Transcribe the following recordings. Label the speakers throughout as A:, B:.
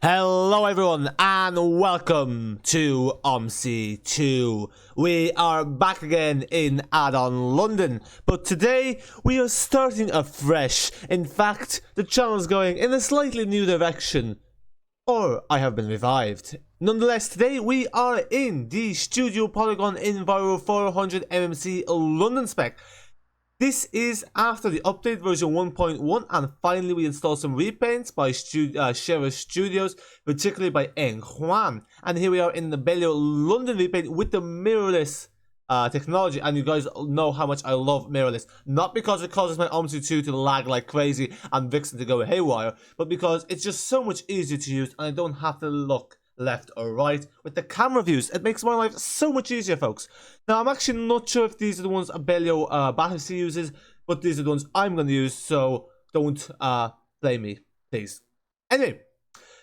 A: Hello everyone and welcome to Omsi 2. We are back again in Addon London, but today we are starting afresh. In fact, the channel is going in a slightly new direction, or I have been revived. Nonetheless, today we are in the Studio Polygon Enviro 400 MMC London Spec. This is after the update version 1.1, and finally we installed some repaints by Sheriff Studios, particularly by Juan. And here we are in the Abellio London repaint with the mirrorless technology, and you guys know how much I love mirrorless. Not because it causes my Omsi 2 to lag like crazy and Vixen to go haywire, but because it's just so much easier to use and I don't have to look left or right with the camera views. It makes my life so much easier, folks. Now, I'm actually not sure if these are the ones Abellio Battersea uses, but these are the ones I'm going to use, so don't blame me, please. Anyway,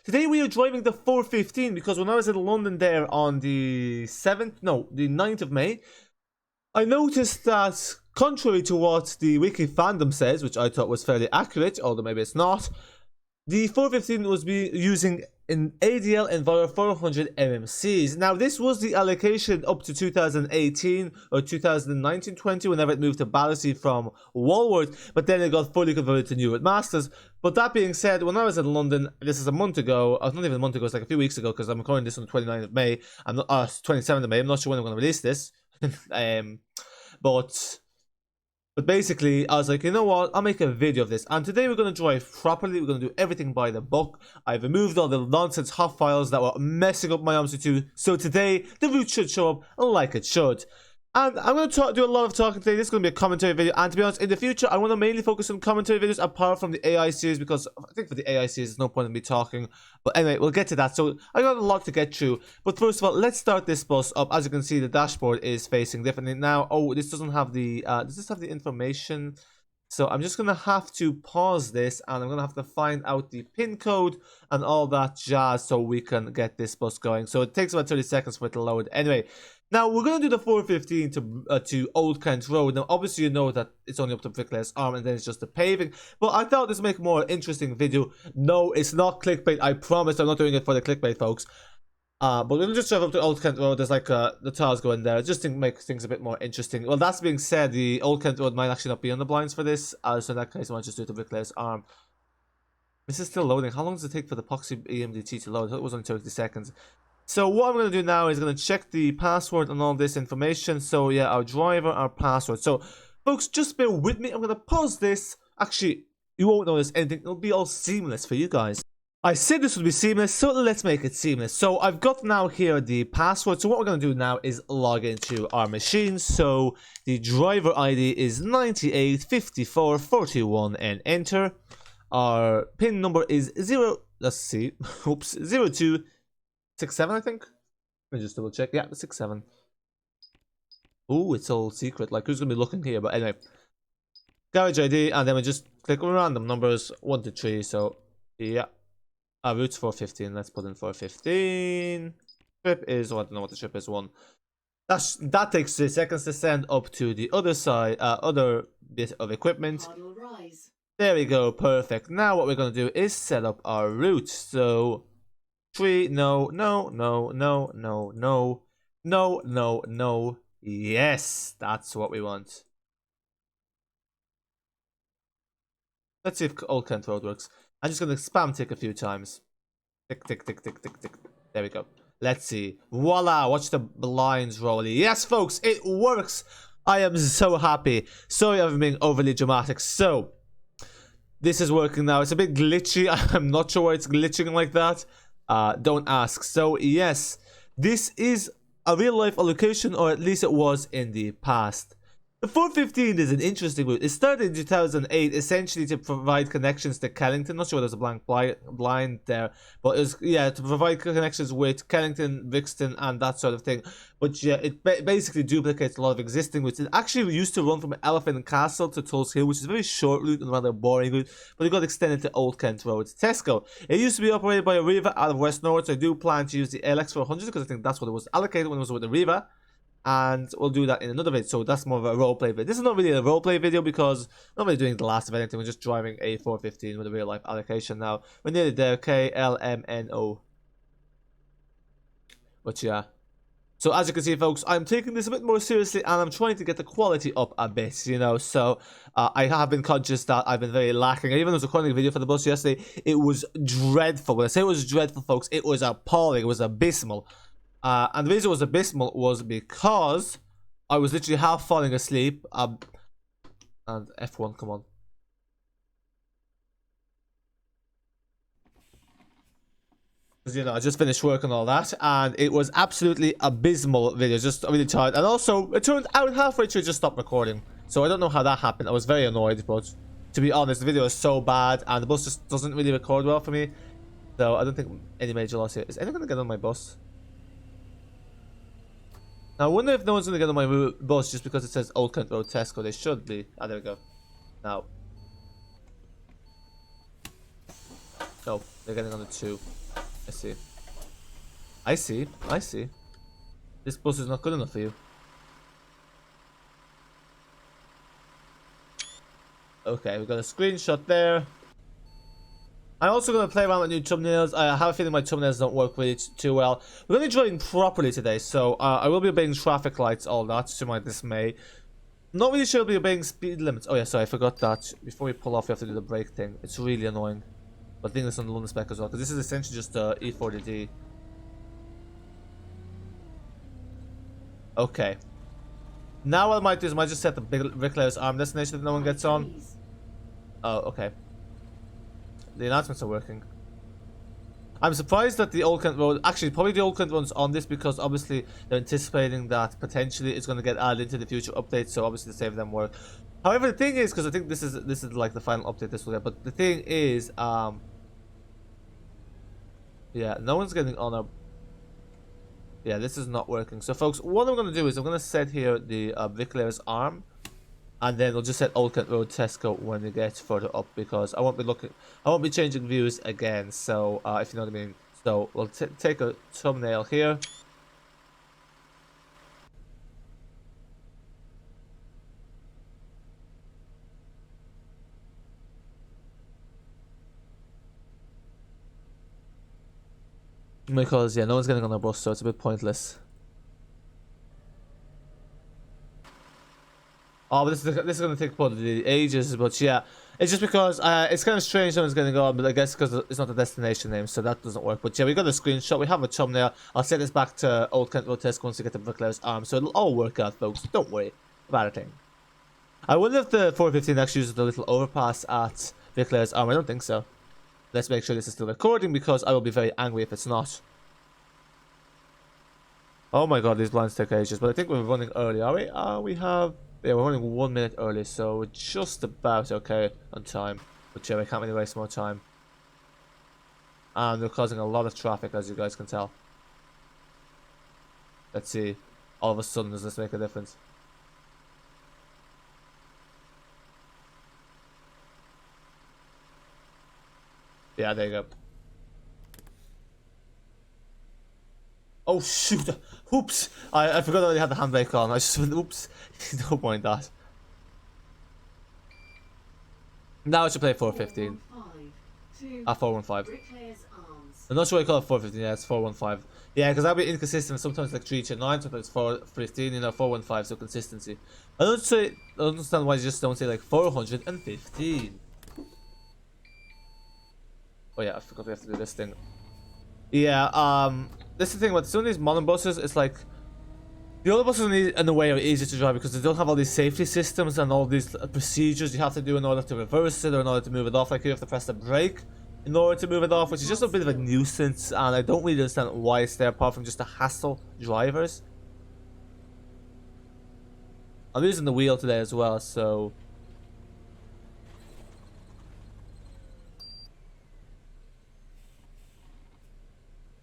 A: today we are driving the 415 because when I was in London there on the 9th of May, I noticed that, contrary to what the wiki fandom says, which I thought was fairly accurate, although maybe it's not, the 415 was using an ADL Enviro 400 MMCs. Now, this was the allocation up to 2018 or 2019-20, whenever it moved to Battersea from Wallworth, but then it got fully converted to new Routemasters. But that being said, when I was in London, this is a month ago, not even a month ago, it's like a few weeks ago, because I'm recording this on the 29th of May, 27th of May, I'm not sure when I'm going to release this, But basically, I was like, you know what, I'll make a video of this. And today we're going to drive properly. We're going to do everything by the book. I've removed all the nonsense hot files that were messing up my Omsi 2. So today, the route should show up like it should. And I'm going to do a lot of talking today. This is going to be a commentary video. And to be honest, in the future, I want to mainly focus on commentary videos apart from the AI series, because I think for the AI series, there's no point in me talking. But anyway, we'll get to that. So I got a lot to get through. But first of all, let's start this bus up. As you can see, the dashboard is facing differently now. Oh, this doesn't have the, does this have the information? So I'm just going to have to pause this, and I'm going to have to find out the pin code and all that jazz so we can get this bus going. So it takes about 30 seconds for it to load. Anyway, now we're going to do the 415 to Old Kent Road. Now, obviously, you know that it's only up to Bricklayers Arm, and then it's just the paving. But I thought this would make a more interesting video. No, it's not clickbait. I promise I'm not doing it for the clickbait, folks. But we'll just drive up to Old Kent Road. There's like the tires going there, just to make things a bit more interesting. Well, that's being said, the Old Kent Road might actually not be on the blinds for this. So in that case, I might just do it to Bricklayers Arm. This is still loading. How long does it take for the epoxy EMDT to load? I thought it was only 30 seconds. So what I'm going to do now is going to check the password and all this information. So yeah, our driver, our password. So folks, just bear with me. I'm going to pause this. Actually, you won't notice anything. It'll be all seamless for you guys. I said this would be seamless, so let's make it seamless. So I've got now here the password. So what we're going to do now is log into our machine. So the driver ID is 985441 and enter. Our pin number is 0267, I think. Let me just double check. Yeah, 67. Oh, it's all secret. Like, who's going to be looking here? But anyway, garage ID, and then we just click on random numbers 1 to 3. So yeah. Route's 415. Let's put in 415. Trip is, I don't know what the trip is, 1. That takes 3 seconds to send up to the other side, other bit of equipment. There we go, perfect. Now what we're going to do is set up our route. So 3, no. Yes, that's what we want. Let's see if Old Kent Road works. I'm just going to spam tick a few times. Tick, tick, tick, tick, tick, tick. There we go. Let's see. Voila, watch the blinds roll. Yes, folks, it works. I am so happy. Sorry I'm being overly dramatic. So, this is working now. It's a bit glitchy. I'm not sure why it's glitching like that. Don't ask. So, yes, this is a real-life allocation, or at least it was in the past. The 415 is an interesting route. It started in 2008, essentially to provide connections to Kellington. Not sure there's a blank blind there, but it was, yeah, to provide connections with Kellington, Brixton, and that sort of thing. But yeah, it basically duplicates a lot of existing routes. It actually used to run from Elephant and Castle to Tulse Hill, which is a very short route and rather boring route, but it got extended to Old Kent Road Tesco. It used to be operated by Arriva out of West Norwich. So I do plan to use the LX400 because I think that's what it was allocated when it was with Arriva. and we'll do that in another video. So that's more of a roleplay video. This is not really a roleplay video because I'm not really doing the last of anything. We're just driving a 415 with a real life allocation now. We're nearly there. KLMNO. But yeah. So as you can see, folks, I'm taking this a bit more seriously and I'm trying to get the quality up a bit, you know. So I have been conscious that I've been very lacking. I even was recording a video for the bus yesterday. It was dreadful. When I say it was dreadful, folks, it was appalling. It was abysmal. And the reason it was abysmal was because I was literally half falling asleep. And F1, come on. You know, I just finished work and all that, and it was absolutely abysmal video. Just really tired, and also it turned out halfway through, just stopped recording. So I don't know how that happened. I was very annoyed, but to be honest, the video is so bad, and the bus just doesn't really record well for me. So I don't think any major loss here. Is anyone gonna get on my bus? Now I wonder if no one's gonna get on my bus just because it says Old Kent Road Tesco. They should be. Ah, there we go. Now, no, they're getting on the 2. I see. I see. I see. This bus is not good enough for you. Okay, we got a screenshot there. I'm also going to play around with new thumbnails. I have a feeling my thumbnails don't work really too well. We're going to be driving properly today, so I will be obeying traffic lights, all that, to my dismay. Not really sure I'll be obeying speed limits. Oh yeah, sorry, I forgot that. Before we pull off, we have to do the brake thing. It's really annoying. I think this on the London Spec as well, because this is essentially just E40D. Okay. Now what I might do is I might just set the Bricklayers Arm destination that no one gets on. Oh, okay. The announcements are working. I'm surprised that the Old Kent Road... Actually, probably the Old Kent Road's on this because obviously they're anticipating that potentially it's going to get added into the future updates, so obviously to save them work. However, the thing is, because I think this is like the final update this will get, but the thing is, yeah, no one's getting on our... Yeah, this is not working. So, folks, what I'm going to do is I'm going to set here the Bricklayers Arm, and then I'll just set Old Kent Road Tesco when it gets further up, because I won't be changing views again. So, if you know what I mean. So, we'll take a thumbnail here. Because, yeah, no one's getting on the bus, so it's a bit pointless. Oh, but this is going to take probably ages, but yeah. It's just because it's kind of strange no one's getting on, but I guess because it's not the destination name, so that doesn't work. But yeah, we got a screenshot, we have a thumbnail. I'll set this back to Old Kent Road Tesco once we get the Bricklayers Arm, so it'll all work out, folks. Don't worry about a thing. I wonder if the 415 actually uses the little overpass at Bricklayers Arm. I don't think so. Let's make sure this is still recording, because I will be very angry if it's not. Oh my god, these blinds take ages, but I think we're running early, are we? Yeah, we're running 1 minute early, so we're just about okay on time. But yeah, we can't really waste more time. And we're causing a lot of traffic, as you guys can tell. Let's see. All of a sudden, does this make a difference? Yeah, there you go. Oh shoot! Oops! I forgot that I had the handbrake on. I just went, oops. Don't mind that. Now I should play 415. 415. I'm not sure I call it 415. Yeah, it's 415. Yeah, because that'll be inconsistent. Sometimes like 329, sometimes 415. You know, 415. So consistency. I don't understand why you just don't say like 415. Oh yeah, I forgot we have to do this thing. Yeah, this is the thing about some of these modern buses, it's like the older buses in a way are easier to drive because they don't have all these safety systems and all these procedures you have to do in order to reverse it or in order to move it off. Like you have to press the brake in order to move it off, which is just a bit of a nuisance, and I don't really understand why it's there apart from just to hassle drivers. I'm using the wheel today as well, so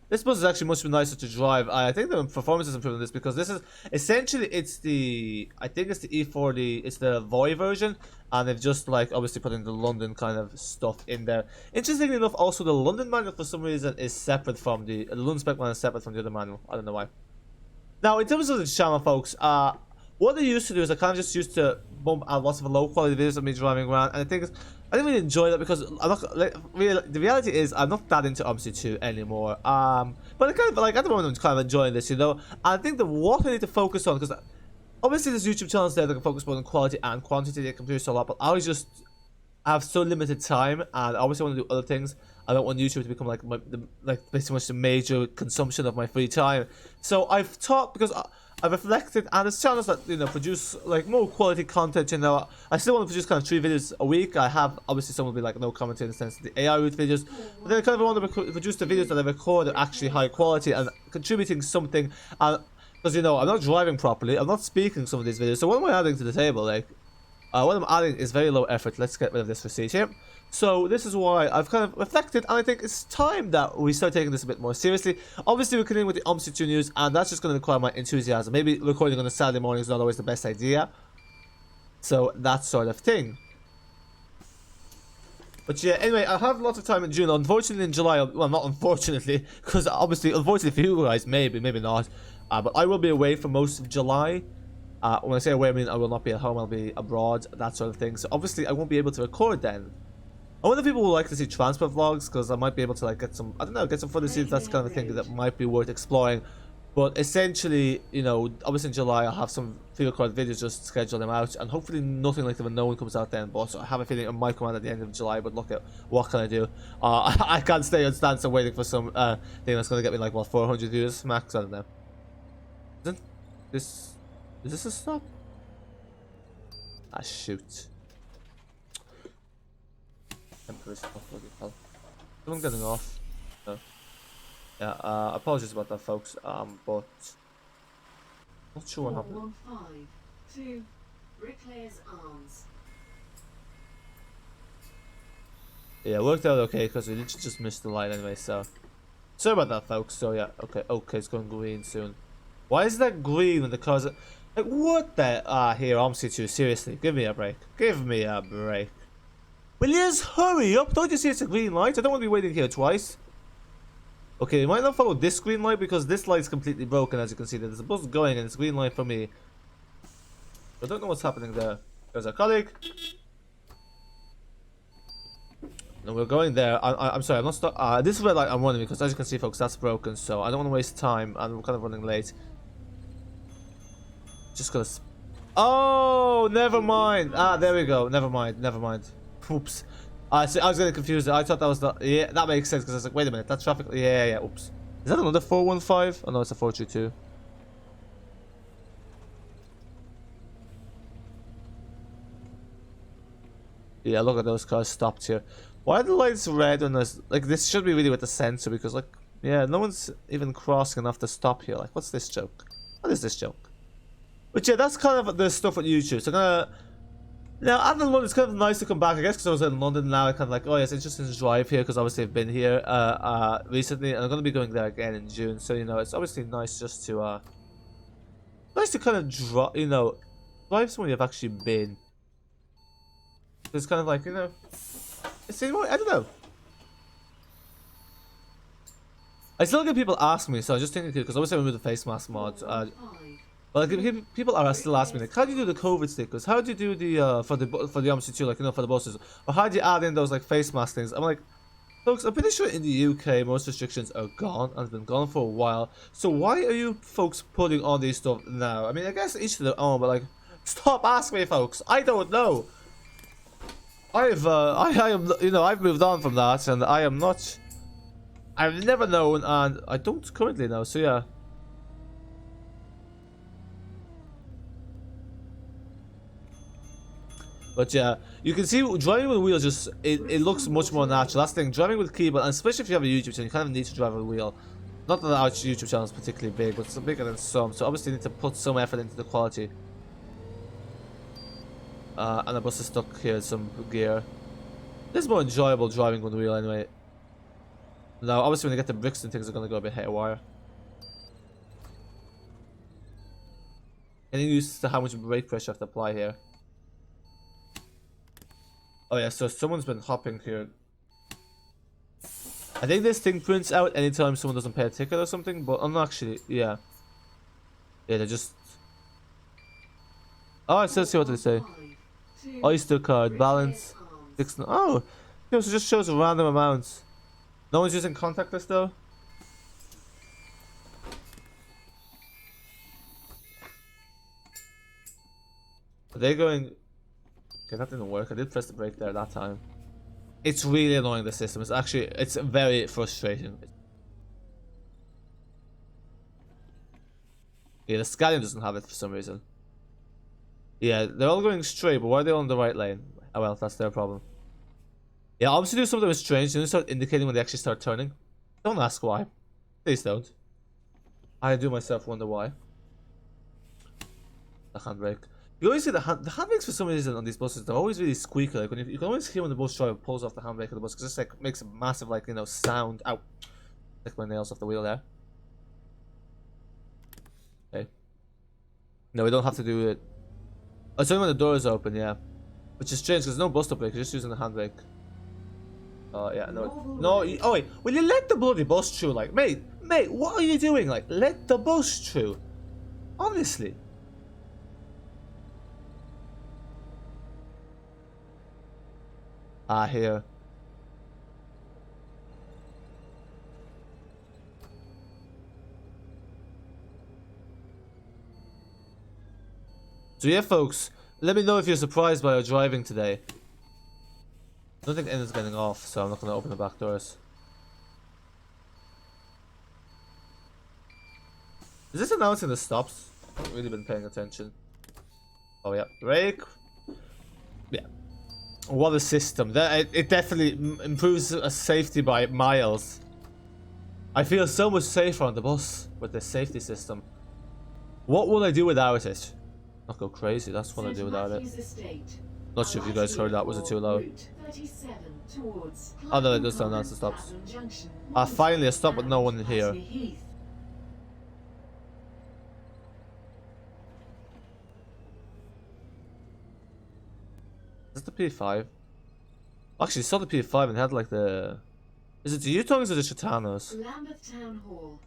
A: this bus is actually much nicer to drive. I think the performance is improved on this because this is essentially I think it's the E40, it's the Voy version, and they've just like obviously put in the London kind of stuff in there. Interestingly enough, also the London manual for some reason is separate from the London Spec manual is separate from the other manual. I don't know why. Now, in terms of the channel, folks, what I used to do is I kind of just used to bump out lots of low quality videos of me driving around, and I think I didn't really enjoy that because I'm not. Like, the reality is I'm not that into Omsi 2 anymore. But I kind of like at the moment I'm kind of enjoying this, you know. And I think that what I need to focus on, because obviously there's YouTube channels there that can focus both on quality and quantity. They can produce a lot, but I have so limited time, and I obviously want to do other things. I don't want YouTube to become like basically much the major consumption of my free time. So I've thought, because I've reflected, and there's channels that, you know, produce like more quality content. You know, I still want to produce kind of 3 videos a week. I have obviously some will be like no commentary in the sense of the AI route videos, but then I kind of want to produce the videos that I record are actually high quality and contributing something. And because, you know, I'm not driving properly, I'm not speaking some of these videos. So what am I adding to the table? Like, what I'm adding is very low effort. Let's get rid of this receipt here. So this is why I've kind of reflected, and I think it's time that we start taking this a bit more seriously. Obviously, we're continuing with the Omsi 2 news, and that's just going to require my enthusiasm. Maybe recording on a Saturday morning is not always the best idea. So that sort of thing. But yeah, anyway, I have lots of time in June. Unfortunately, in July, well, not unfortunately, because obviously, unfortunately for you guys, maybe not. But I will be away for most of July. When I say away, I mean I will not be at home. I'll be abroad, that sort of thing. So obviously, I won't be able to record then. I wonder if people would like to see transport vlogs, because I might be able to like get some, I don't know, get some footage. That's kind of a thing that might be worth exploring. But essentially, you know, obviously in July I'll have some pre-recorded videos, just schedule them out, and hopefully nothing like the unknown comes out then. But also I have a feeling it might come out at the end of July. But look, at what can I do? I can't stay on stance and waiting for some thing that's gonna get me like, what, 400 views max. I don't know. Is this a stop? Ah, shoot. Someone getting off. No. Yeah, apologies about that, folks. But not sure what happened.
B: 415 Bricklayers Arms.
A: Yeah, it worked out okay because we literally just missed the light anyway. So sorry about that, folks. So yeah, okay, it's going green soon. Why is that green when the cars are, like, what the here, Omsi 2, seriously, give me a break. Give me a break. Will you just hurry up? Don't you see it's a green light? I don't want to be waiting here twice. Okay, you might not follow this green light because this light's completely broken, as you can see. There's a bus going and it's a green light for me. I don't know what's happening there. There's a colleague. No, we're going there. I'm sorry, I'm not stuck. This is where, like, I'm running because, as you can see, folks, that's broken. So I don't want to waste time, and I'm kind of running late. Just gonna. Oh, never mind. There we go. Never mind. Oops. I was getting confused. I thought that was the. Yeah, that makes sense because I was like, wait a minute, that's traffic. Yeah. Oops. Is that another 415? Oh no, it's a 422. Yeah, look at those cars stopped here. Why are the lights red on this? Like, this should be really with the sensor because, like, yeah, no one's even crossing enough to stop here. Like, what's this joke? What is this joke? But yeah, that's kind of the stuff with YouTube. So now, Addon London, it's kind of nice to come back, I guess, because I was in London now. I kind of like, oh, yes, it's interesting to drive here because obviously I've been here recently, and I'm going to be going there again in June. So, you know, it's obviously nice just to, nice to kind of drive somewhere you've actually been. It's kind of like, you know, it's, I don't know. I still get people ask me, so I was just thinking, because obviously I removed the face mask mod. But like, people are still asking me, like, how do you do the COVID stickers? How do you do the for the Omsi 2, like, you know, for the buses? Or how do you add in those like face mask things? I'm like, folks, I'm pretty sure in the UK most restrictions are gone and have been gone for a while. So why are you folks putting on these stuff now? I mean, I guess each to their own, but like, stop asking me, folks. I don't know. I am, you know, I've moved on from that, and I am not. I've never known, and I don't currently know. So yeah. But yeah, you can see driving with wheels just it looks much more natural. That's the thing, driving with keyboard, and especially if you have a YouTube channel, you kind of need to drive with a wheel. Not that our YouTube channel is particularly big, but it's bigger than some, so obviously you need to put some effort into the quality. And the bus is stuck here in some gear. This is more enjoyable driving with the wheel anyway. Now, obviously when you get the bricks and things are going to go a bit haywire. Getting used to how much brake pressure I have to apply here. Oh yeah, so someone's been hopping here. I think this thing prints out anytime someone doesn't pay a ticket or something, but I'm not actually, yeah. Yeah, they just... Oh, I still see what they say. Oyster card, balance, 6... Oh! Yeah, so it just shows random amounts. No one's using contactless though? Are they going... Okay, that didn't work. I did press the brake there that time. It's really annoying, the system. It's actually... It's very frustrating. Yeah, the Scallion doesn't have it for some reason. Yeah, they're all going straight, but why are they all on the right lane? Oh well, that's their problem. Yeah, obviously do something strange. They start indicating when they actually start turning. Don't ask why. Please don't. I do myself wonder why. The handbrake. You always see the handbrakes for some reason on these buses. They're always really squeaky. Like when you can always hear when the bus driver pulls off the handbrake of the bus, because it's like makes a massive like sound. Ow! Like my nails off the wheel there. Okay. No, we don't have to do it. Oh, it's only when the door is open, yeah. Which is strange because there's no bus stop brake. You're just using the handbrake. Oh yeah, no. Oh wait, will you let the bloody bus through? Like, mate, what are you doing? Like, let the bus through. Honestly. Ah, here. So yeah, folks, let me know if you're surprised by our driving today. I don't think anyone's getting off, so I'm not going to open the back doors. Is this announcing the stops? I haven't really been paying attention. Oh yeah, brake. Yeah. What a system. It definitely improves safety by miles. I feel so much safer on the bus with this safety system. What will I do without it? Not go crazy, that's what I do without it. Not sure if you guys heard that, was it too loud? Oh no, it does announce the stops. Finally a stop with no one here. Is this the P5? Actually, I saw the P5 and had like the... Is it the Utongs or the Chitanos?
B: Lambeth Town Hall.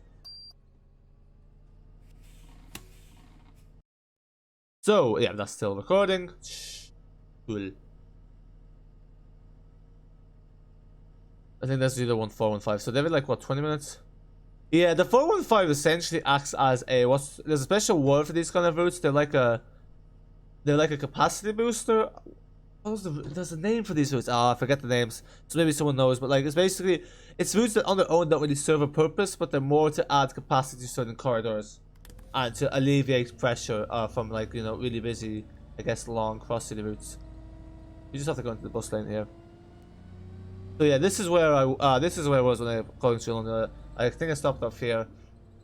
A: So, yeah, that's still recording. Cool. I think that's the other one, 415. So they have like, what, 20 minutes? Yeah, the 415 essentially acts as a... There's a special word for these kind of routes. They're like a capacity booster. There's a name for these routes. I forget the names. So maybe someone knows. But like, it's routes that on their own don't really serve a purpose, but they're more to add capacity to certain corridors. And to alleviate pressure from like, really busy, I guess, long cross-city routes. You just have to go into the bus lane here. So yeah, this is where I was when I was going through London. I think I stopped off here,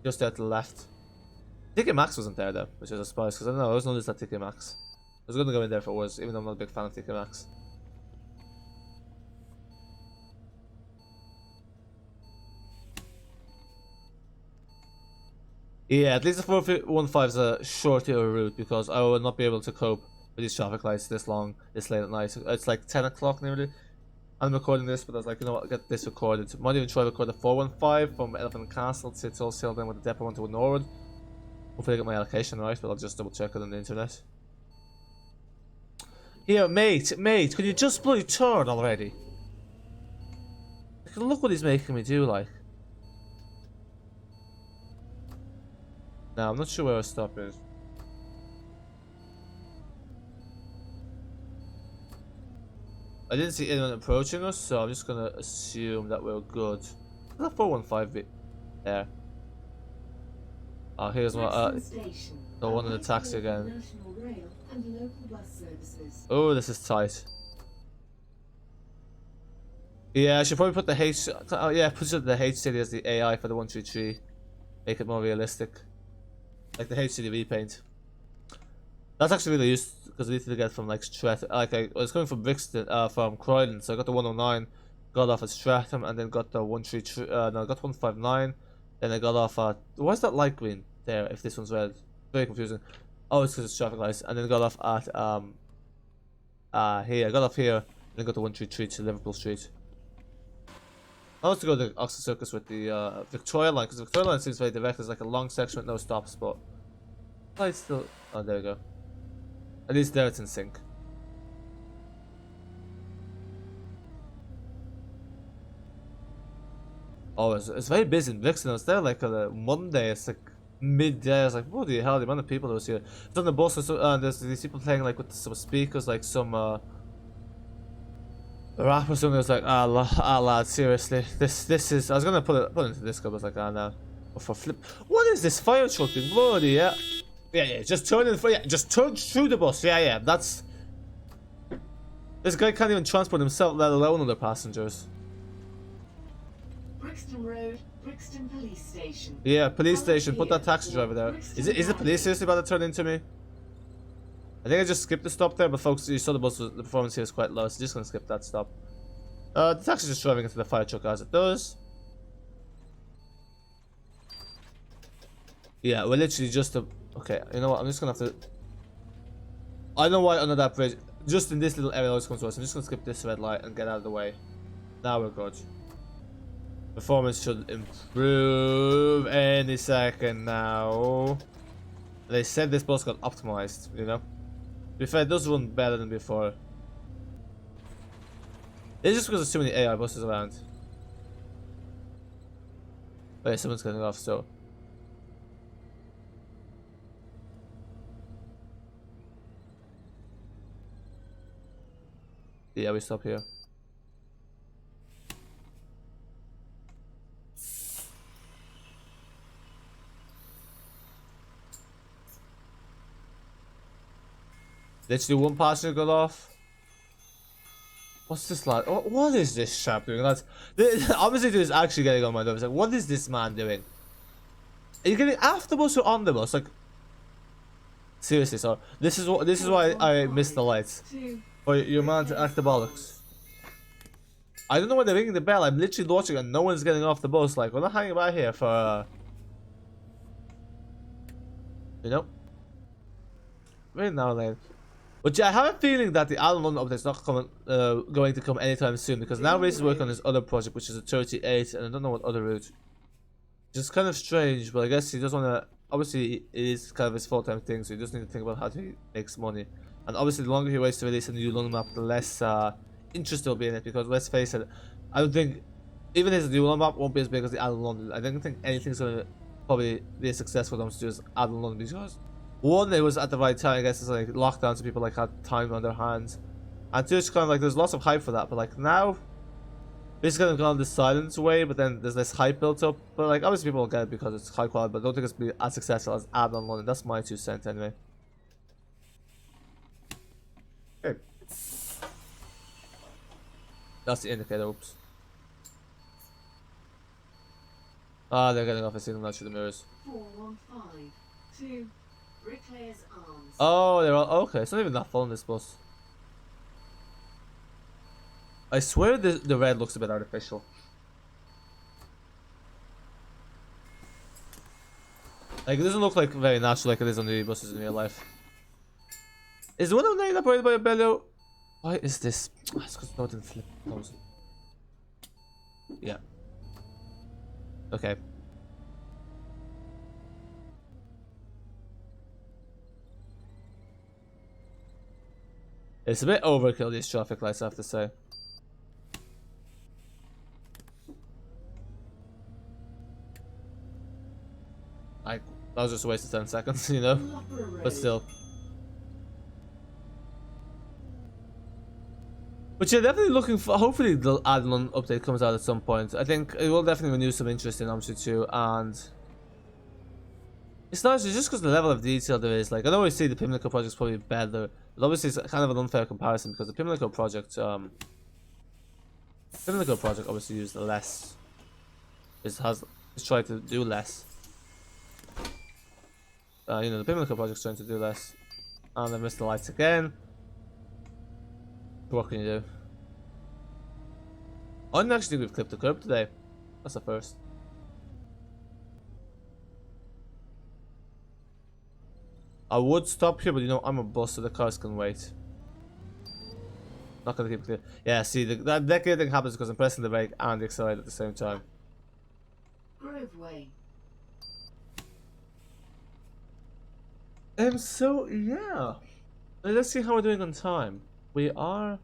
A: just there to the left. TK Maxx wasn't there though, which is a surprise, because I don't know, I was noticed at TK Maxx. I was going to go in there if it was, even though I'm not a big fan of TK Maxx. Yeah, at least the 415 is a shorter route because I will not be able to cope with these traffic lights this long, this late at night. It's like 10 o'clock nearly. I'm recording this, but I was like, you know what, I'll get this recorded. Might even try to record the 415 from Elephant Castle to Tulsa, then with the depot onto Norwood. Hopefully I get my allocation right, but I'll just double check it on the internet. Here, mate, could you just bloody turn already? Look what he's making me do, like. Now, I'm not sure where our stop is. I didn't see anyone approaching us, so I'm just gonna assume that we're good. That 415 bit there. Oh, here's one. The one in the taxi again. Oh, this is tight. Yeah, I should probably put the H. Yeah, put the H city as the AI for the 133. Make it more realistic. Like the HCD repaint. That's actually really used because I need to get from like Streatham. Like I was coming from Brixton, from Croydon, so I got the 109, got off at Streatham, and then got the 133. No, I got 159. Then I got off at. Why is that light green there? If this one's red, very confusing. Oh, it's because it's traffic lights. And then got off at here. I got off here, and then got the 133 to Liverpool Street. I want to go to Oxford Circus with the Victoria line, because the Victoria line seems very direct. There's like a long section with no stops, but Oh, it's still. Oh, there we go. At least there it's in sync. Oh, it's very busy in Brixton. I was there like on a Monday. It's like midday. I was like, what the hell? The amount of people that was here. It's on the bus. And there's these people playing like with some speakers, like some rap or something. I was like, lad, seriously, this is. I was gonna put it into this, but I was like, no. For flip. What is this fire truck thing? Bloody yeah. Yeah. Just turn in. Yeah, just turn through the bus. Yeah. That's. This guy can't even transport himself, let alone other passengers.
B: Brixton Road, Brixton Police Station.
A: Yeah, police station. Put that taxi driver there. Is the police seriously about to turn into me? I think I just skipped the stop there, but folks, you saw the performance here is quite low, so just gonna skip that stop. The taxi's just driving into the fire truck as it does. Yeah, we're literally just okay, you know what? I'm just gonna have to. I don't know why under that bridge. Just in this little area always comes to us. I'm just gonna skip this red light and get out of the way. Now we're good. Performance should improve any second now. They said this bus got optimized, you know? To be fair, it does run better than before. It's just because there's too many AI buses around. Oh yeah, someone's getting off, so. Yeah, we stop here. Literally one passenger got off. What's this lad? What is this chap doing? Lads, obviously this is actually getting on my nerves. Like, what is this man doing? Are you getting off the bus or on the bus? Like, seriously, so this is why I missed the lights. For your man to act the bollocks. I don't know why they're ringing the bell. I'm literally watching and no one's getting off the bus. Like, we're not hanging about here for you know? Very now lane. But yeah, I have a feeling that the Addon London update is not going to come anytime soon, because now Race is working on his other project, which is a 38, and I don't know what other route. Which is kind of strange, but I guess he does want to. Obviously, it is kind of his full-time thing, so he does need to think about how he makes money. And obviously, the longer he waits to release a new London map, the less interest will be in it. Because let's face it, I don't think even his new London map won't be as big as the Addon London. I don't think anything's going to probably be as successful as to do as Addon London, because one, it was at the right time. I guess it's like lockdown, so people like had time on their hands, and two, it's kind of like there's lots of hype for that. But like now, it's kind of gone the silence way. But then there's less hype built up. But like obviously people will get it because it's high quality. But I don't think it's be as successful as Addon London. That's my 2 cents anyway. Okay. That's the indicator. Oops. Ah, they're getting off. I see them now through the mirrors.
B: 415 to Bricklayers Arms.
A: Oh, they're all okay. It's not even that full on this bus. I swear the red looks a bit artificial. Like, it doesn't look like very natural like it is on the buses in real life. Is the 109 operated by Abellio? Why is this? Oh, it's because no, it didn't flip. Yeah. Okay. It's a bit overkill, these traffic lights, I have to say. Like, that was just a waste of 10 seconds, you know? But still. But yeah, definitely looking for. Hopefully, the Addon London update comes out at some point. I think it will definitely renew some interest in Omsi 2, and it's nice just because the level of detail there is. Like, I always see the Pimlico project's probably better, but obviously it's kind of an unfair comparison because the Pimlico project obviously used less. It's tried to do less. You know, the Pimlico project's trying to do less, and I missed the lights again. What can you do? I didn't actually think we've clipped the curb today. That's the first. I would stop here, but you know, I'm a boss, so the cars can wait. Not gonna keep clear. Yeah, see, that clear thing happens because I'm pressing the brake and the accelerator at the same time.
B: Grove Way.
A: So yeah. Let's see how we're doing on time. We are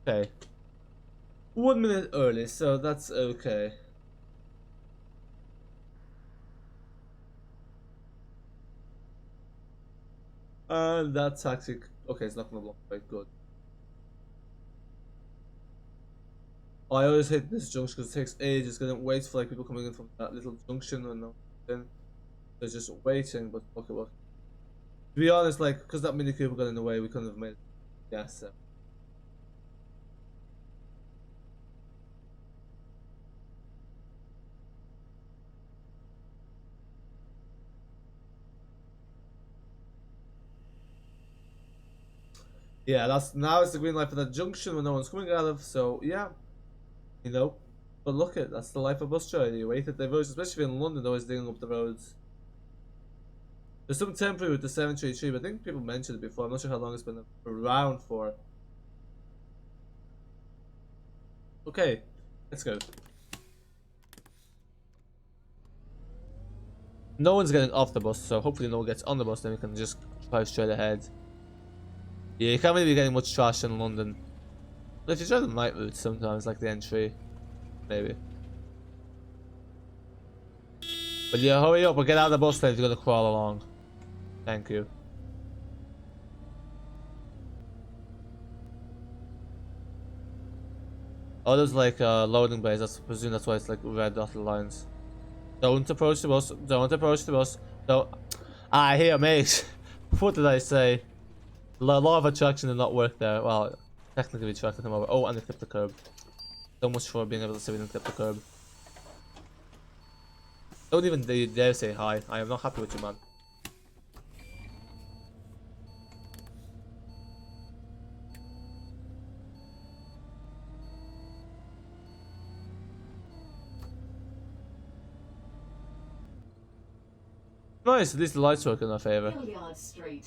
A: okay. 1 minute early, so that's okay. And that's actually okay. It's not gonna block. Right, good. I always hate this junction because it takes ages. Because it waits for like people coming in from that little junction and then they're just waiting. But okay, well, to be honest, like because that Mini Cooper got in the way, we couldn't have made it. Yes. Yeah, that's now it's the green light for that junction when no one's coming out of. So yeah, you know. But look at that's the life of bus driver. You wait at the roads, especially in London, always digging up the roads. There's some temporary with the 733, but I think people mentioned it before. I'm not sure how long it's been around for. Okay, let's go. No one's getting off the bus, so hopefully no one gets on the bus, then we can just drive straight ahead. Yeah, you can't really be getting much trash in London. But if you try the night route sometimes, like the N3, maybe. But yeah, hurry up or get out of the bus then if you're gonna crawl along. Thank you. Oh, there's like loading bays. I presume that's why it's like red dotted lines. Don't approach the bus. Don't approach the bus. Don't. Ah, here, mate. What did I say? Law of attraction did not work there. Well, technically we tried to come over. Oh, and they clipped the curb. So much for being able to see we didn't clip the curb. Don't even dare say hi. I am not happy with you, man. Nice, at least the lights work in our favour.
B: Hilliard Street.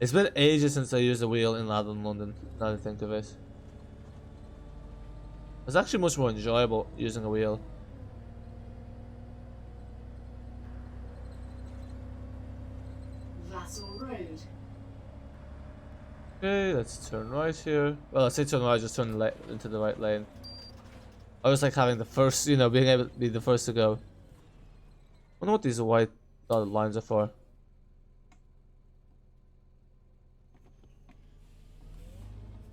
A: It's been ages since I used a wheel in Addon London, now that I think of it. It's actually much more enjoyable using a wheel.
B: Vassal Road.
A: Okay, let's turn right here. Well, I say turn right, just turn into the right lane. I was like having the first, you know, being able to be the first to go. I wonder what these white dotted lines are for.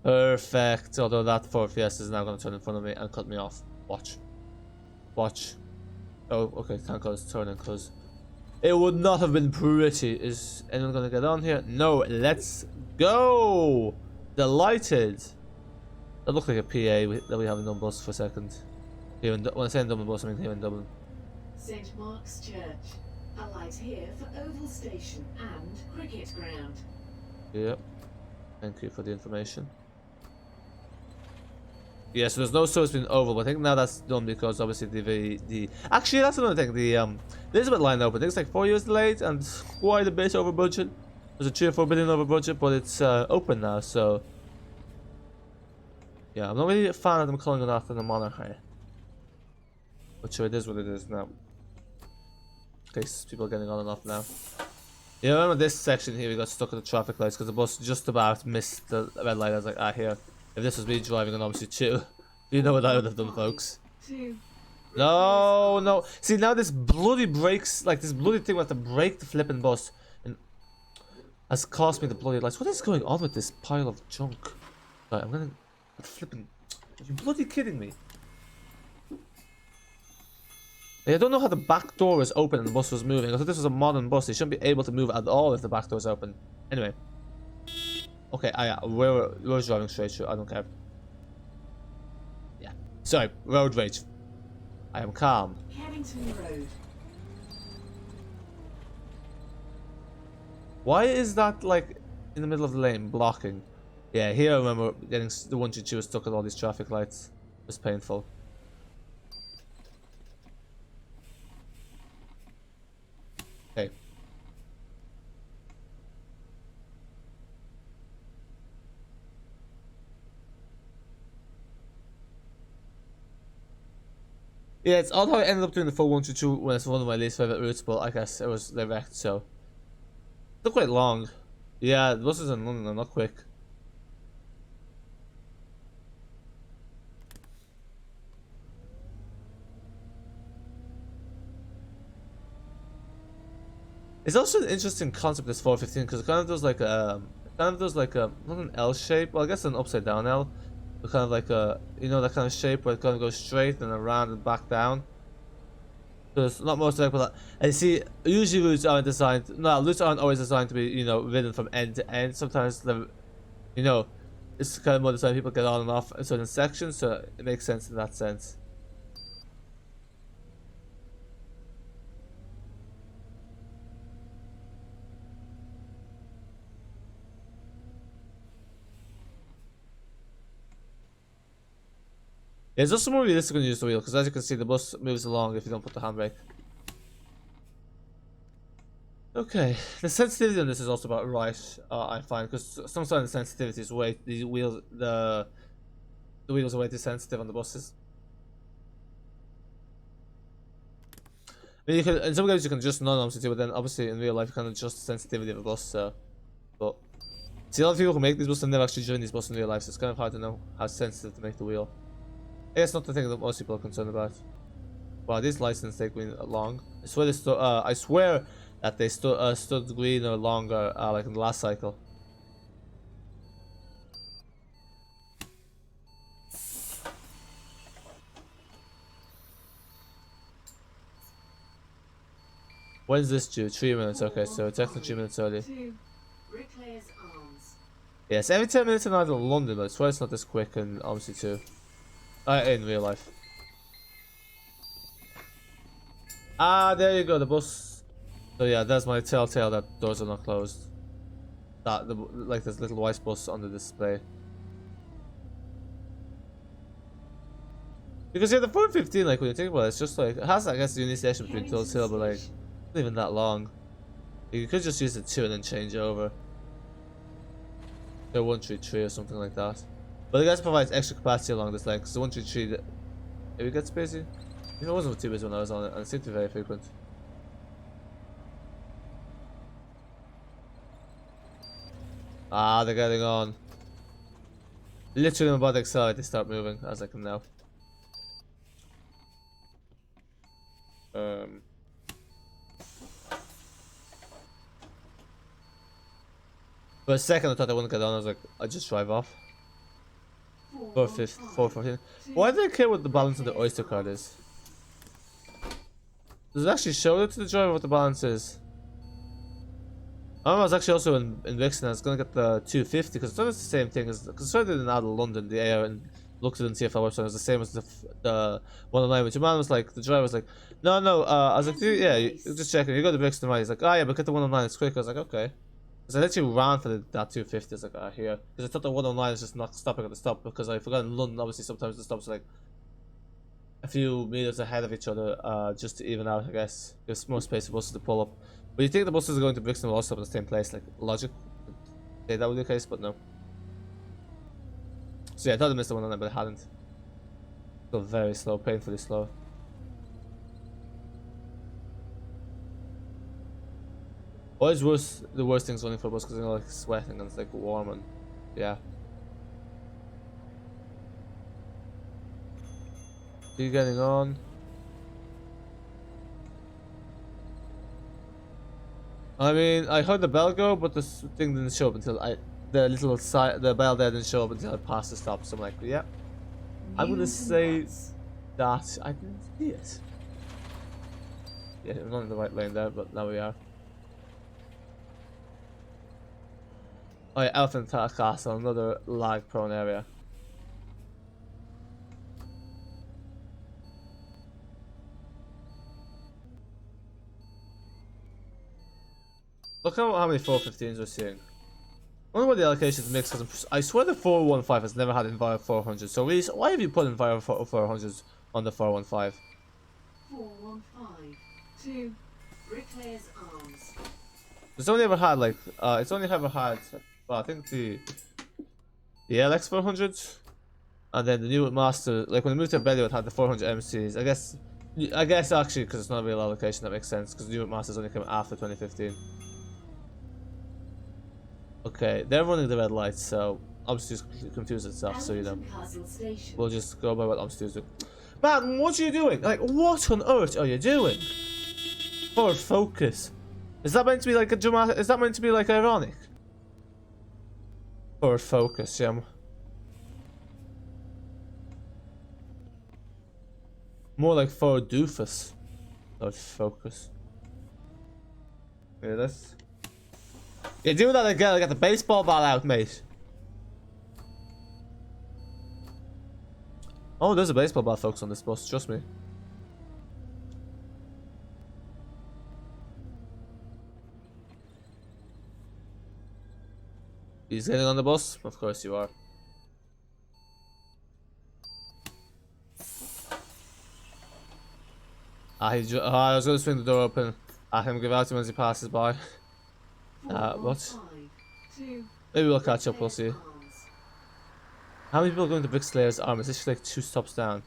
A: Perfect. Although that Ford Fiesta is now going to turn in front of me and cut me off. Watch. Watch. Oh, okay. Thank God it's turning because it would not have been pretty. Is anyone going to get on here? No. Let's go. Delighted. That looked like a PA that we have in Dublin bus for a second. Here in, when I say in Dublin bus, I mean here in Dublin.
B: St Mark's Church. A light here for Oval Station and Cricket Ground.
A: Yep. Thank you for the information. Yeah, so there's no service between Oval, but I think now that's done because obviously the actually that's another thing. The Elizabeth line opened. I think it's like 4 years delayed and quite a bit over budget. There's a 3 or 4 billion over budget, but it's open now. So yeah, I'm not really a fan of them calling it after the monarchy. But sure, it is what it is now. Okay, people are getting on and off now. Yeah, remember this section here, we got stuck at the traffic lights because the bus just about missed the red light. I was like, ah, here. If this was me driving on Omsi 2, you know what I would have done, folks. No, no. See, now this bloody brakes, like this bloody thing, we have to brake the flipping bus, and has cost me the bloody lights. What is going on with this pile of junk? Right, I'm gonna flipping. Are you bloody kidding me? I don't know how the back door is open and the bus was moving. I thought this was a modern bus. They shouldn't be able to move at all if the back door is open. Anyway. Okay, we're driving straight through. I don't care. Yeah. Sorry, road rage. I am calm.
B: Kennington Road.
A: Why is that like in the middle of the lane blocking? Yeah, here I remember getting the 122 was stuck at all these traffic lights. It was painful. Okay. Yeah, it's odd how I ended up doing the full 122 when it's one of my least favorite routes, but I guess it was direct, so. Still quite long. Yeah, the buses in London are not quick. It's also an interesting concept, this 415, because it kind of does like a, not an L shape, well I guess an upside down L, but kind of like a, you know, that kind of shape where it kind of goes straight and around and back down. So it's not most direct, but and you see, usually routes aren't designed, no, routes aren't always designed to be, you know, ridden from end to end. Sometimes the, you know, it's kind of more designed people get on and off in certain sections, so it makes sense in that sense. Yeah, it's also more realistic when you use the wheel, because as you can see, the bus moves along if you don't put the handbrake. Okay, the sensitivity on this is also about right, I find, because sometimes the sensitivity is way, the wheels are way too sensitive on the buses. I mean, you can, in some cases you can adjust non-OMC, but then obviously in real life you can adjust the sensitivity of a bus, so. But, see, a lot of people who make these buses have never actually driven these buses in real life, so it's kind of hard to know how sensitive to make the wheel. I guess not the thing that most people are concerned about. Wow, these lights take green long. I swear they I swear that they stood green or longer, like in the last cycle. When's this due? 3 minutes. Okay, so technically 3 minutes early.
B: Bricklayers Arms.
A: Yes, every 10 minutes in Addon London, but I swear it's not this quick in Omsi too. In real life. Ah, there you go, the bus. So yeah, that's my telltale that doors are not closed. That like this little white bus on the display. Because yeah, the 415, like when you think about it, it's just like it has, I guess, the unique station between Tulse Hill, but like not even that long. You could just use it 2 and then change over. Or 133 or something like that. But it guys provides extra capacity along this length. So 133, if it gets busy, you know, it wasn't too busy when I was on it, and it seemed to be very frequent. Ah, they're getting on. Literally, I'm about to accelerate, they start moving as I can now. For a second, I thought I wouldn't get on. I was like, I'd just drive off. 414. Why do they care what the balance of the Oyster card is? Does it actually show it to the driver what the balance is? I was actually also in Brixton. I was gonna get the 250 because it's almost the same thing as, because I did in Addon London, the air, and looked at it on TFL website. It was the same as the 109. Which your man was like, the driver was like, no. I was like, yeah, you just checking. You go to Brixton, right? He's like, oh yeah, but get the 109. It's quick. I was like, okay. Because I literally ran for that 250. I was like, ah, here. Because I thought the 109 is just not stopping at the stop. Because I forgot in London, obviously, sometimes the stops are like a few meters ahead of each other, just to even out, I guess. There's more space for buses to pull up. But you think the buses are going to Brixton will all stop at the same place, like logic would say that would be the case, but no. So yeah, I thought I missed the 109, but I hadn't. Still very slow, painfully slow. Always worse, the worst thing's running for a bus because they're like sweating and it's like warm and yeah. Are you getting on? I mean, I heard the bell go, but the thing didn't show up until the bell there didn't show up until I passed the stop. So I'm like, yeah, I'm gonna say that I didn't see it. Yeah, I'm not in the right lane there, but now we are. Oh yeah, Elephant Castle, another lag-prone area. Look how many 415s we're seeing. I wonder what the allocations mix, because I swear the 415 has never had Enviro 400. So Reese, why have you put Enviro 400s on the 415?
B: 415 to Bricklayers Arms.
A: It's only ever had like it's only ever had, well, I think the LX 400s, and then the new Master, like when they moved to Abellio, it had the 400 MCs. I guess I guess actually, because it's not a real allocation, that makes sense. Because Routemasters only came after 2015. Okay, they're running the red lights, so Omsi just confused itself. So you know, we'll just go by what Omsi is doing. Man, what are you doing? Like, what on earth are you doing? Forward focus. Is that meant to be like a dramatic? Is that meant to be like ironic? Forward focus, yeah. More like forward doofus. Forward focus. Yeah, that's. You do that again. I got the baseball bat out, mate. Oh, there's a baseball bat, folks, on this bus. Trust me. He's getting on the bus? Of course you are. I was going to swing the door open. Him give out to him as he passes by. What? Maybe we'll catch up, we'll see. How many people are going to Bricklayers Arm? Is this like 2 stops down?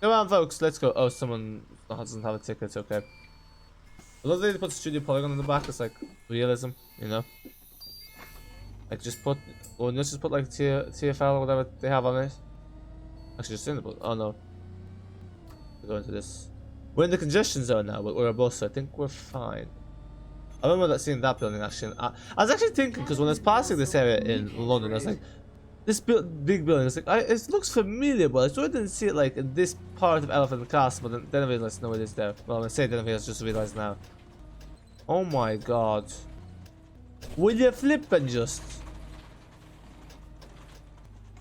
A: Come on, folks, let's go. Oh, someone doesn't have a ticket, okay. I love that they put Studio Polygon on the back. It's like realism, you know? Like, just put. Well, let's just put like TFL or whatever they have on it. Actually, just in the book. Oh no. We're going to this. We're in the congestion zone now, but we're a bus, so I think we're fine. I remember seeing that building actually. I was actually thinking, because when I was passing this area in London, I was like, this big building, it's like, it looks familiar, but I sort of didn't see it like in this part of Elephant Castle, but then I realized, no, it is there. Well, I say then I just realized now. Oh my god. Will you flip and just...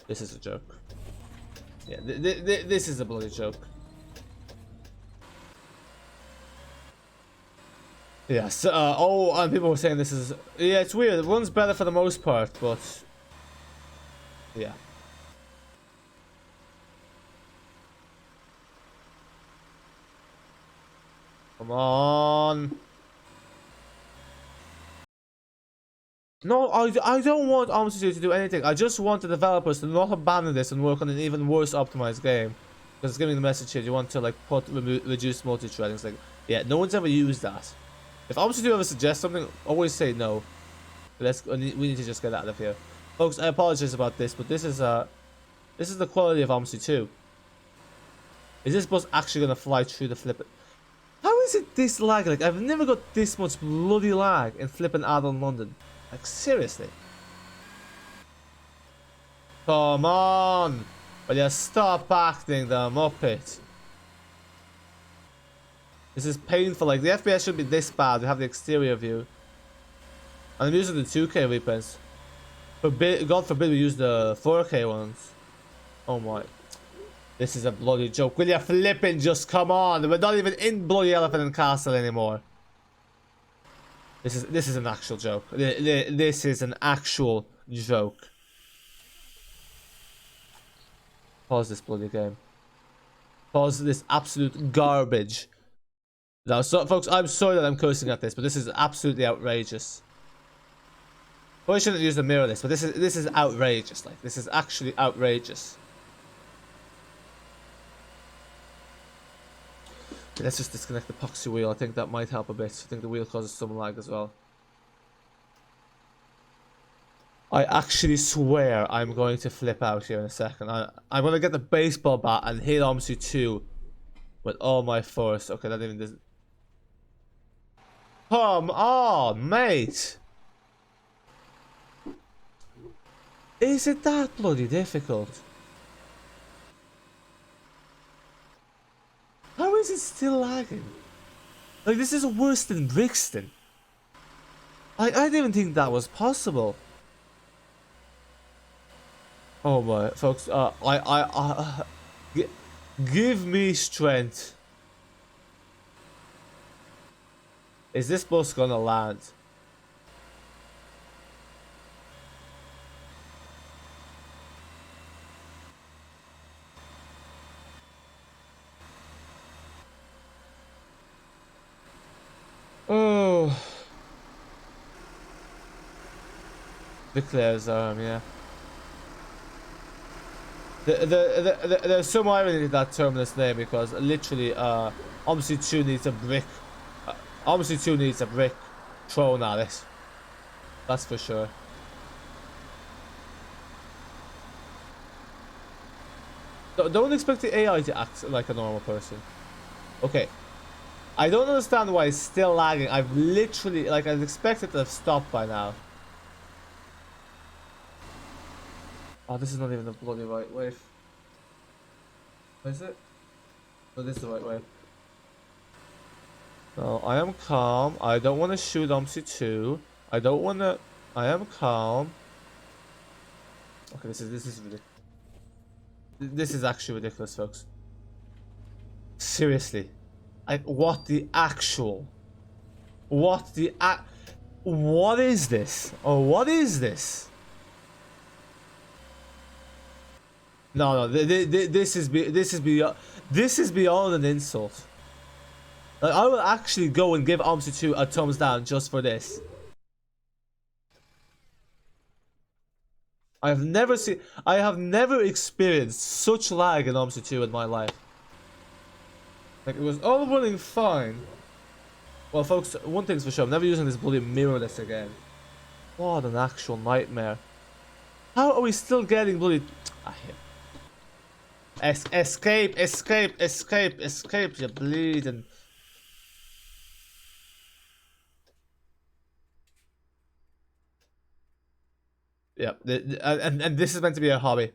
A: This is a joke. Yeah, this is a bloody joke. Yes, oh, and people were saying this is... Yeah, it's weird. It runs better for the most part, but... Yeah. Come on. No, I don't want Omsi to do anything. I just want the developers to not abandon this and work on an even worse optimized game. Because it's giving the message here, you want to like put reduce multi-threading. It's like, yeah, no one's ever used that. If Omsi ever suggests something, always say no. We need to just get out of here. Folks, I apologize about this, but this is the quality of Omsi 2. Is this bus actually gonna fly through the flip? How is it this lag? Like, I've never got this much bloody lag in flipping Addon London. Like, seriously. Come on! Will you stop acting the Muppet? This is painful. Like, the FPS should be this bad. We have the exterior view. And I'm using the 2K reprints. God forbid we use the 4K ones. Oh my. This is a bloody joke. Will you flipping just come on? We're not even in bloody Elephant and Castle anymore. This is an actual joke. This is an actual joke. Pause this bloody game. Pause this absolute garbage. Now, so, folks, I'm sorry that I'm cursing at this, but this is absolutely outrageous. Probably shouldn't use the mirrorless, but this is outrageous. Like, this is actually outrageous. Okay, let's just disconnect the epoxy wheel. I think that might help a bit. I think the wheel causes some lag as well. I actually swear I'm going to flip out here in a second. I'm going to get the baseball bat and hit Omsi 2 with all my force. Okay, that even doesn't... Come on, mate! Is it that bloody difficult? How is it still lagging? Like, this is worse than Brixton. I didn't even think that was possible. Oh my, folks, give me strength. Is this bus gonna land? Oh. Bricklayers Arm, yeah. There's some irony to that terminus name because literally, Omsi 2 needs a brick. Omsi 2 needs a brick thrown at it. That's for sure. Don't expect the AI to act like a normal person. Okay. I don't understand why it's still lagging. I've literally, like, I'd expect it to have stopped by now. Oh, this is not even the bloody right way. What is it? Oh, this is the right way. No, I am calm. I don't want to shoot Omsi 2. I don't want to... I am calm. Okay, this is ridiculous. This is actually ridiculous, folks. Seriously. What the actual... What the... What is this? Oh, what is this? No, this is beyond an insult. Like, I will actually go and give Omsi 2 a thumbs down just for this. I have never experienced such lag in Omsi 2 in my life. Like, it was all running fine. Well, folks, one thing's for sure, I'm never using this bloody mirrorless again. What an actual nightmare. How are we still getting bloody... Escape, you bleeding... Yeah, and this is meant to be a hobby.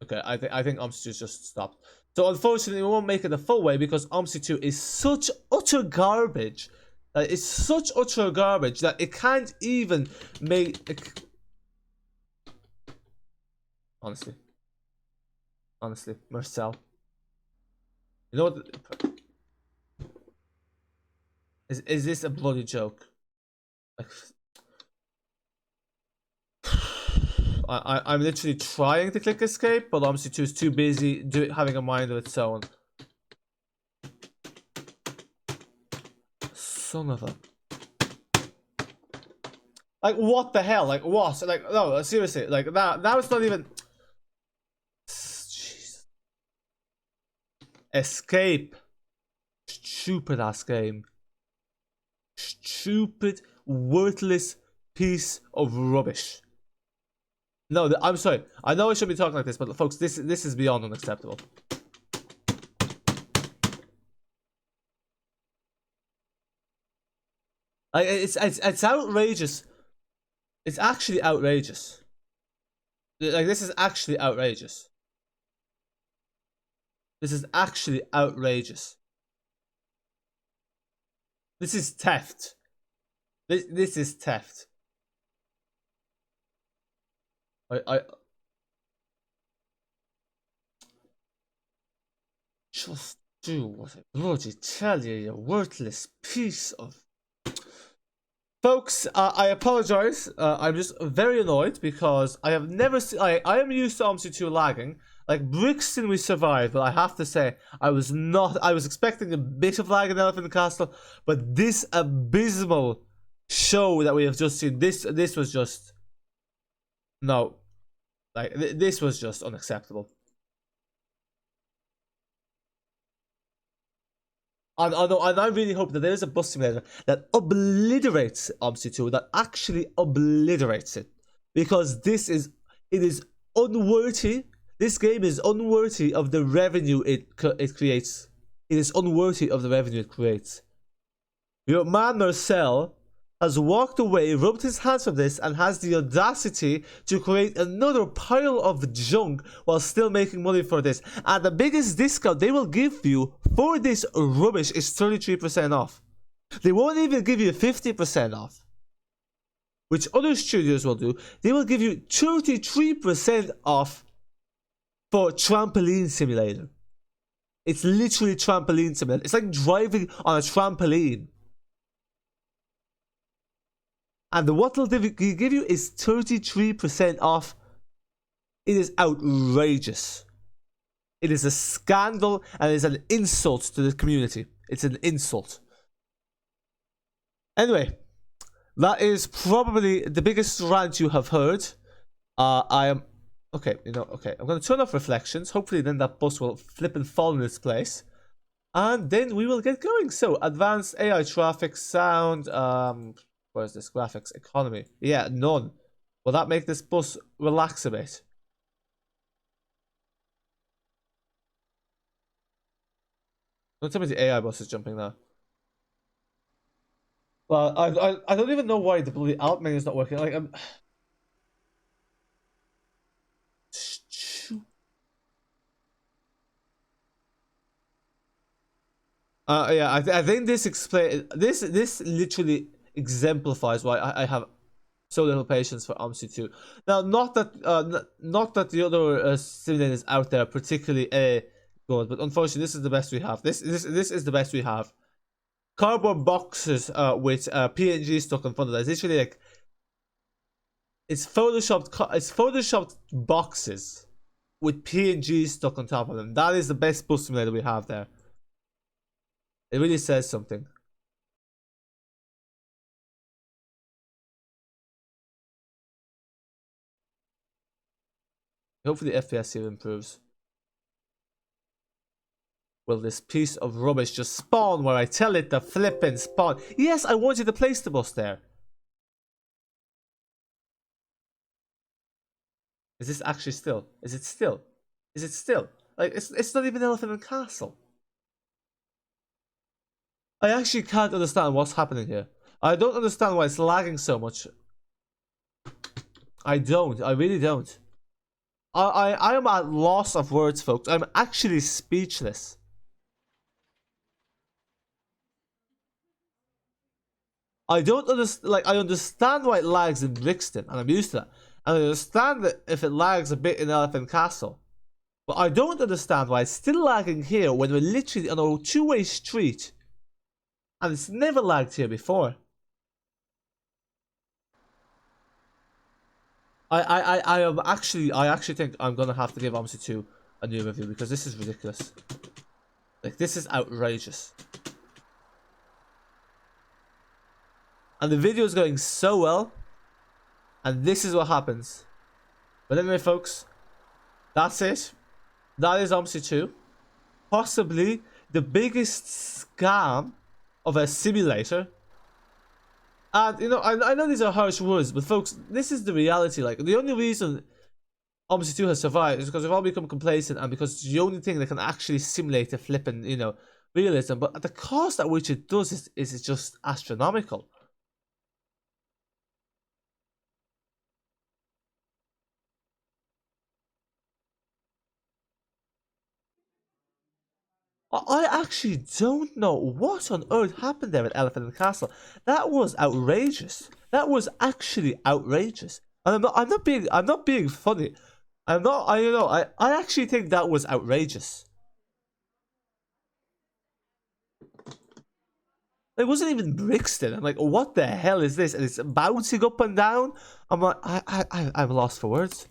A: Okay, I think Omsi 2 just stopped. So unfortunately, we won't make it the full way because Omsi 2 is such utter garbage. It's such utter garbage that it can't even make. Honestly, Marcel. You know what? Is this a bloody joke? Like, I'm literally trying to click escape, but Omsi 2 is too busy having a mind of its own. Son of a... Like, what the hell? Like, what? Like, no, seriously. Like, that was not even... Jeez. Escape. Stupid ass game. Stupid, worthless piece of rubbish. No, I'm sorry. I know I shouldn't be talking like this, but folks, this is beyond unacceptable. Like, it's outrageous. It's actually outrageous. Like, this is actually outrageous. This is actually outrageous. This is theft. This is theft. I just do what I bloody tell you, you worthless piece of... Folks, I apologize. I'm just very annoyed because I have never seen... I am used to Omsi 2 lagging. Like, Brixton we survived, but I have to say, I was expecting a bit of lag in Elephant Castle, but this abysmal show that we have just seen, this was just... No. Like, this was just unacceptable. And I really hope that there is a bus simulator that obliterates Omsi 2, that actually obliterates it. Because it is unworthy. This game is unworthy of the revenue it creates. It is unworthy of the revenue it creates. Your man Marcel has walked away, rubbed his hands from this, and has the audacity to create another pile of junk while still making money for this. And the biggest discount they will give you for this rubbish is 33% off. They won't even give you 50% off, which other studios will do. They will give you 33% off for Trampoline Simulator. It's literally Trampoline Simulator. It's like driving on a trampoline. And what they'll give you is 33% off. It is outrageous. It is a scandal and it is an insult to the community. It's an insult. Anyway, That is probably the biggest rant you have heard. I am... Okay, you know, okay. I'm going to turn off reflections. Hopefully then that bus will flip and fall in its place. And then we will get going. So, advanced AI traffic, sound, where is this? Graphics, economy. Yeah, none. Will that make this bus relax a bit? Don't tell me the AI bus is jumping now. Well, I don't even know why the bloody alt menu is not working. Like, I'm... Yeah, I think this literally exemplifies why I have so little patience for Omsi 2. Now, not that the other simulators out there particularly good, but unfortunately, this is the best we have. This is the best we have. Cardboard boxes with PNG stuck in front of that. It's literally like it's photoshopped boxes with PNG stuck on top of them. That is the best bus simulator we have there. It really says something. Hopefully the FPS here improves. Will this piece of rubbish just spawn where I tell it to flip and spawn? Yes, I wanted to place the bus there. Is this actually still? Is it still? Is it still? Like, it's not even Elephant and Castle. I actually can't understand what's happening here. I don't understand why it's lagging so much. I don't. I really don't. I am at loss of words, folks. I'm actually speechless. I don't understand. Like, I understand why it lags in Brixton, and I'm used to that. And I understand that if it lags a bit in Elephant Castle. But I don't understand why it's still lagging here when we're literally on a two-way street. And it's never lagged here before. I actually think I'm gonna have to give Omsi 2 a new review because this is ridiculous. Like, this is outrageous. And the video is going so well. And this is what happens. But anyway, folks, that's it. That is Omsi 2. Possibly the biggest scam of a simulator. And, you know, I know these are harsh words, but folks, this is the reality. Like, the only reason Omsi 2 has survived is because we've all become complacent and because it's the only thing that can actually simulate a flipping, you know, realism. But at the cost at which it does is just astronomical. I actually don't know what on earth happened there at Elephant and Castle. That was outrageous. That was actually outrageous. And I'm not being funny. I actually think that was outrageous. It wasn't even Brixton. I'm like, what the hell is this? And it's bouncing up and down. I'm like, I'm lost for words.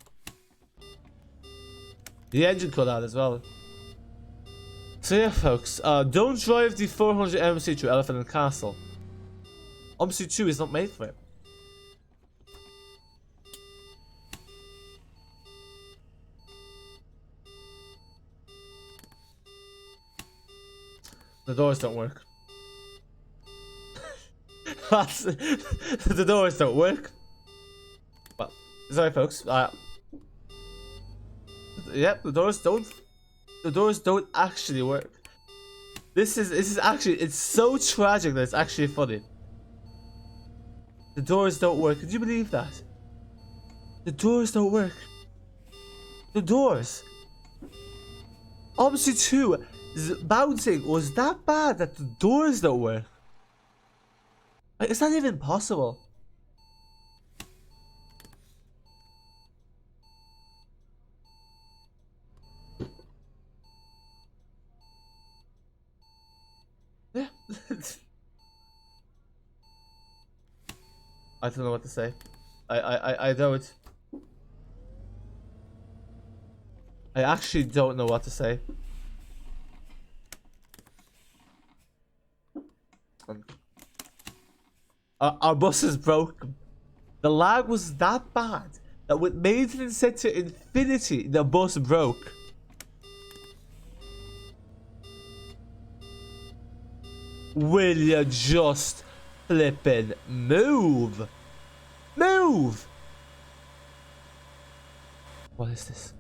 A: The engine cut out as well. So yeah, folks, don't drive the 400 MMC through Elephant and Castle. Omsi 2 is not made for it. The doors don't work. The doors don't work. Well, sorry, folks. Yep, the doors don't. The doors don't actually work. This is actually, it's so tragic that it's actually funny. The doors don't work. Could you believe that? The doors don't work. The doors. Omsi 2 bouncing was that bad that the doors don't work. Like, it's not even possible. Yeah. I don't know what to say. I don't. I actually don't know what to say. Our bus is broken. The lag was that bad that with maintenance set to infinity, the bus broke. Will you just flippin' move? Move! What is this?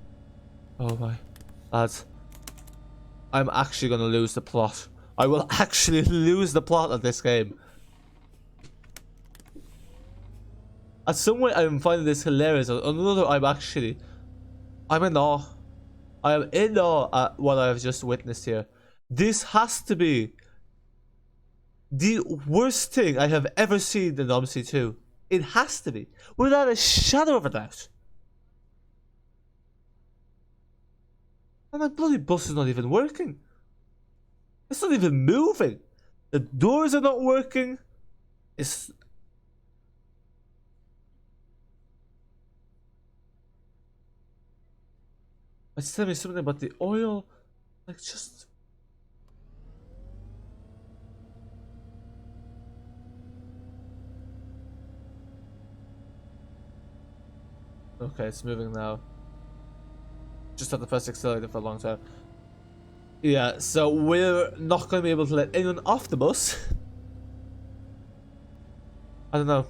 A: Oh my. Lads. I'm actually gonna lose the plot. I will actually lose the plot of this game. At some way I'm finding this hilarious. Another I'm in awe. I am in awe at what I have just witnessed here. This has to be the worst thing I have ever seen in Omsi 2. It has to be. Without a shadow of a doubt. And my bloody bus is not even working. It's not even moving. The doors are not working. It's... It's telling me something about the oil. Like, just... Okay, it's moving now. Just had the first accelerator for a long time. Yeah, so we're not going to be able to let anyone off the bus. I don't know.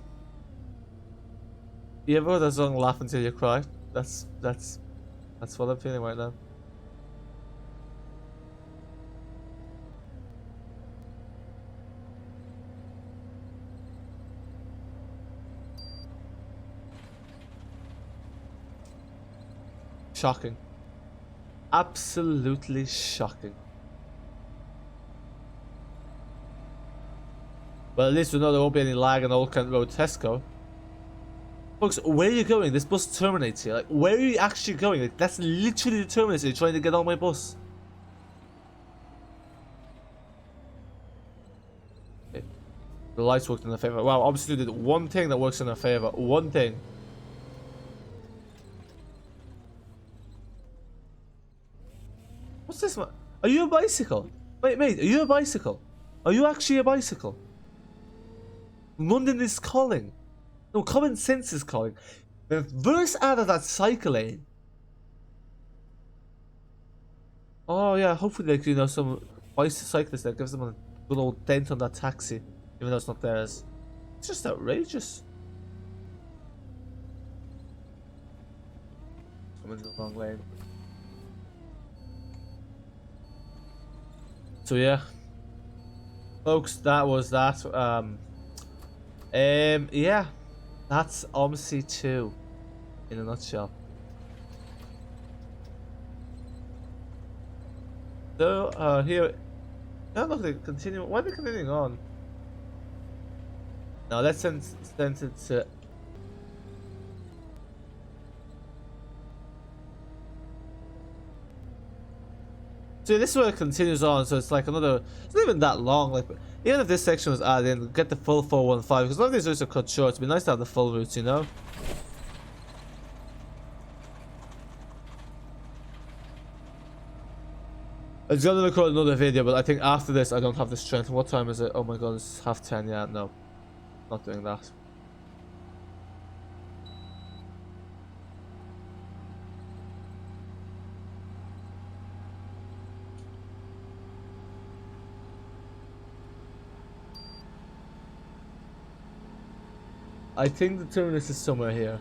A: You ever heard that song "Laugh Until You Cry"? That's what I'm feeling right now. Shocking. Absolutely shocking. Well, at least we know there won't be any lag on Old Kent Road Tesco. Folks, where are you going? This bus terminates here. Like, where are you actually going? Like, that's literally the terminus. You're trying to get on my bus. Okay. The lights worked in our favor. Wow, obviously did one thing that works in our favor. One thing. What's this one? Are you a bicycle? Wait, mate, are you a bicycle? Are you actually a bicycle? London is calling. No, common sense is calling. Reverse out of that cycle lane. Oh yeah, hopefully like, you know, some bicyclist that gives them a good old dent on that taxi. Even though it's not theirs. It's just outrageous. Someone's in the wrong lane. So yeah, folks, that was that. Yeah, that's Omsi 2 in a nutshell. So here, no, look, they continue. Why are they continuing on? Now let's send it to. So this is where it continues on, so it's like another, it's not even that long, like, even if this section was added in, get the full 415, because a lot of these routes are cut short, it'd be nice to have the full routes, you know? I was gonna record another video, but I think after this I don't have the strength. What time is it? Oh my god, it's 10:30, yeah, no. Not doing that. I think the terminus is somewhere here.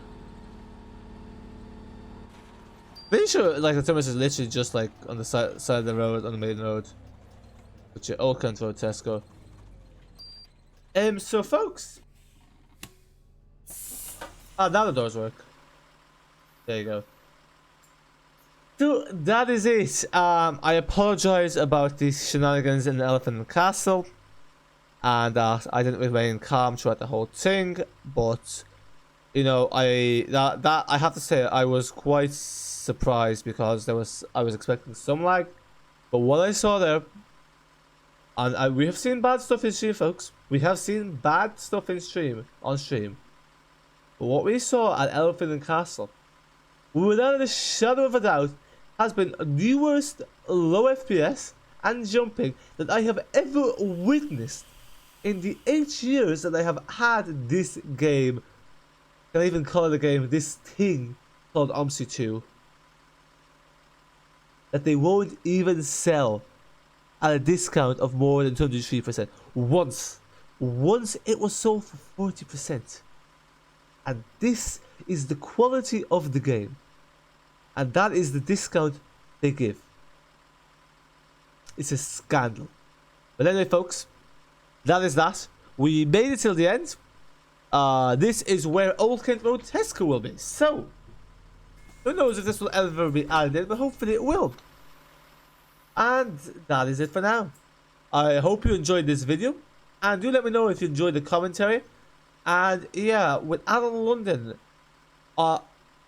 A: Pretty sure like the terminus is literally just like on the side of the road, on the main road. Which is Old Kent Road Tesco. So folks. Ah, now the doors work. There you go. So that is it. I apologize about these shenanigans in the Elephant Castle. And I didn't remain calm throughout the whole thing, but you know, I have to say I was quite surprised because I was expecting some lag, but what I saw there, and we have seen bad stuff in stream, folks. We have seen bad stuff on stream, but what we saw at Elephant and Castle, without a shadow of a doubt, has been the worst low FPS and jumping that I have ever witnessed in the 8 years that I have had this game, can I even call it a game, this thing called Omsi 2, that they won't even sell at a discount of more than 23%. Once it was sold for 40%. And this is the quality of the game. And that is the discount they give. It's a scandal. But anyway, folks, that is that. We made it till the end. This is where Old Kent Road Tesco will be. So, who knows if this will ever be added in, but hopefully it will. And that is it for now. I hope you enjoyed this video. And do let me know if you enjoyed the commentary. And yeah, with Addon London,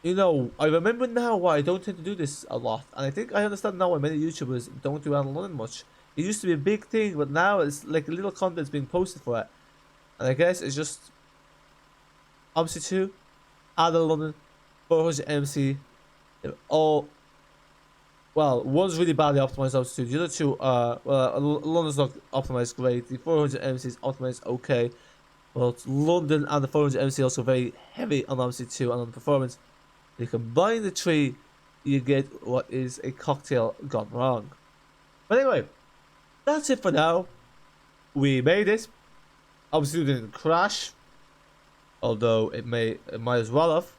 A: you know, I remember now why I don't tend to do this a lot. And I think I understand now why many YouTubers don't do Addon London much. It used to be a big thing, but now it's like a little content's being posted for it. And I guess it's just Omsi 2, Addon London, 400 MC, all, well, one's really badly optimized Omsi 2, the other two London's not optimized great, the 400 MC is optimized okay, but London and the 400 MC also very heavy on Omsi 2 and on performance. You combine the three, you get what is a cocktail gone wrong. But anyway, that's it for now. We made it. Obviously, it didn't crash, although it might as well have.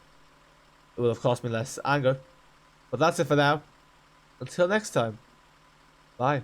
A: It would have cost me less anger. But that's it for now. Until next time. Bye.